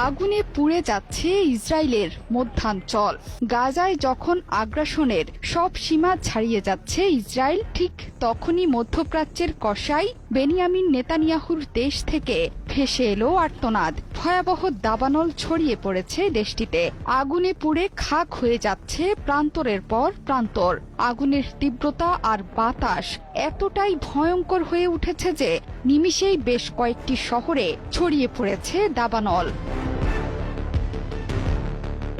আগুনে পুড়ে যাচ্ছে ইসরায়েলের মধ্যাঞ্চল। গাজায় যখন আগ্রাসনের সব সীমা ছাড়িয়ে যাচ্ছে ইসরায়েল, ঠিক তখনই মধ্যপ্রাচ্যের কসাই বেনিয়ামিন নেতানিয়াহুর দেশ থেকে ভেসে এলো আর্তনাদ। ভয়াবহ দাবানল ছড়িয়ে পড়েছে দেশটিতে। আগুনে পুড়ে খাক হয়ে যাচ্ছে প্রান্তরের পর প্রান্তর। আগুনের তীব্রতা আর বাতাস এতটাই ভয়ঙ্কর হয়ে উঠেছে যে নিমিষেই বেশ কয়েকটি শহরে ছড়িয়ে পড়েছে দাবানল।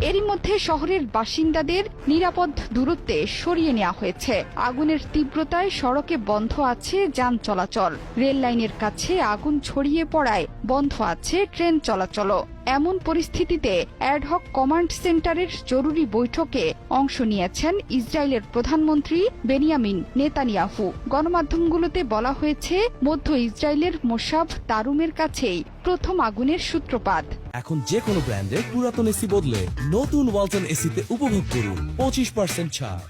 এরই মধ্যে শহরের বাসিন্দাদের নিরাপদ দূরত্বে সরিয়ে নেওয়া হয়েছে। আগুনের তীব্রতায় সড়কে বন্ধ আছে যান চলাচল। রেল লাইনের কাছে আগুন ছড়িয়ে পড়ায় বন্ধ আছে ট্রেন চলাচল। এমন পরিস্থিতিতে অ্যাডহক কমান্ড সেন্টারের জরুরি বৈঠকে অংশ নিয়েছেন ইসরায়েলের প্রধানমন্ত্রী বেনিয়ামিন নেতানিয়াহু। গণমাধ্যমগুলোতে বলা হয়েছে, মধ্য ইসরায়েলের মোসাব তারুমের কাছেই প্রথম আগুনের সূত্রপাত। এখন যে কোনো ব্র্যান্ডের পুরাতন এসি বদলে নতুন ওয়ালটন এসিতে উপভোগ করুন 25% ছাড়।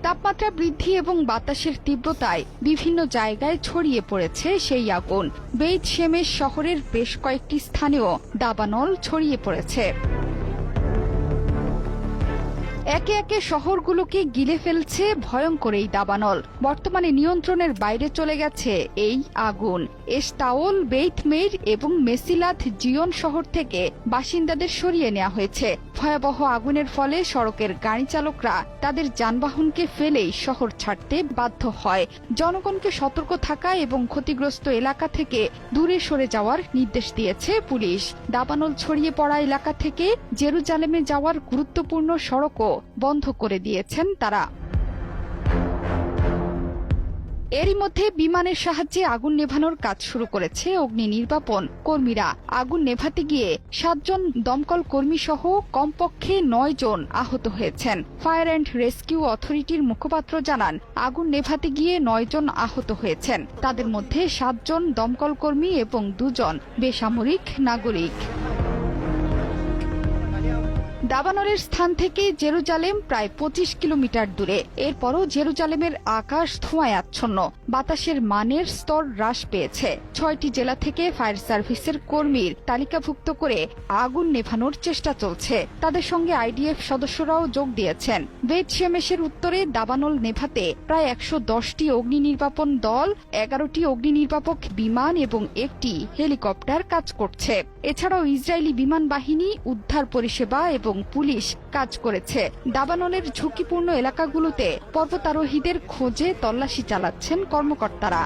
তাপমাত্রা বৃদ্ধি এবং বাতাসের তীব্রতায় বিভিন্ন জায়গায় ছড়িয়ে পড়েছে সেই আগুন। বেইত শেমেশ শহরের বেশ কয়েকটি স্থানেও দাবানল ছড়িয়ে পড়েছে। একে একে শহরগুলোকে গিলে ফেলছে ভয়ঙ্কর এই দাবানল। বর্তমানে নিয়ন্ত্রণের বাইরে চলে গেছে এই আগুন। এশতাওল, বেইত মেইর এবং মেসিলাথ জিয়ন শহর থেকে বাসিন্দাদের সরিয়ে নেওয়া হয়েছে। ভয়াবহ আগুনের ফলে সড়কের গাড়ি চালকরা তাদের যানবাহনকে ফেলেই শহর ছাড়তে বাধ্য হয়। জনগণকে সতর্ক থাকা এবং ক্ষতিগ্রস্ত এলাকা থেকে দূরে সরে যাওয়ার নির্দেশ দিয়েছে পুলিশ। দাবানল ছড়িয়ে পড়া এলাকা থেকে জেরুজালেমে যাওয়ার গুরুত্বপূর্ণ সড়কও বন্ধ করে দিয়েছেন তারা। এরই মধ্যে বিমানের সাহায্যে আগুন নেভানোর কাজ শুরু করেছে অগ্নি নির্বাপন কর্মীরা। আগুন নেভাতে গিয়ে 7 জন দমকল কর্মী সহ কমপক্ষে 9 জন আহত হয়েছেন। ফায়ার অ্যান্ড রেস্কিউ অথরিটির মুখপাত্র জানান, আগুন নেভাতে গিয়ে 9 জন আহত হয়েছেন। তাদের মধ্যে 7 জন দমকল কর্মী এবং 2 জন বেসামরিক নাগরিক। দাবানলের স্থান থেকে জেরুজালেম প্রায় 25 কিলোমিটার দূরে। এরপরও জেরুজালেমের আকাশ ধোঁয়ায় আচ্ছন্ন। বাতাসের মানের স্তর হ্রাস পেয়েছে। 6টি জেলা থেকে ফায়ার সার্ভিসের কর্মীর তালিকাভুক্ত করে আগুন নেভানোর চেষ্টা চলছে। তাদের সঙ্গে আইডিএফ সদস্যরাও যোগ দিয়েছেন। বেইত শেমেশের উত্তরে দাবানল নেভাতে প্রায় 110টি অগ্নি নির্বাপন দল, 11টি অগ্নি নির্বাপক বিমান এবং 1টি হেলিকপ্টার কাজ করছে। এছাড়াও ইসরায়েলি বিমান বাহিনী, উদ্ধার পরিষেবা এবং পুলিশ কাজ করেছে। দাবানলের ঝুঁকিপূর্ণ এলাকাগুলোতে পর্বতারোহীদের খোঁজে তল্লাশি চালাচ্ছেন কর্মকর্তারা।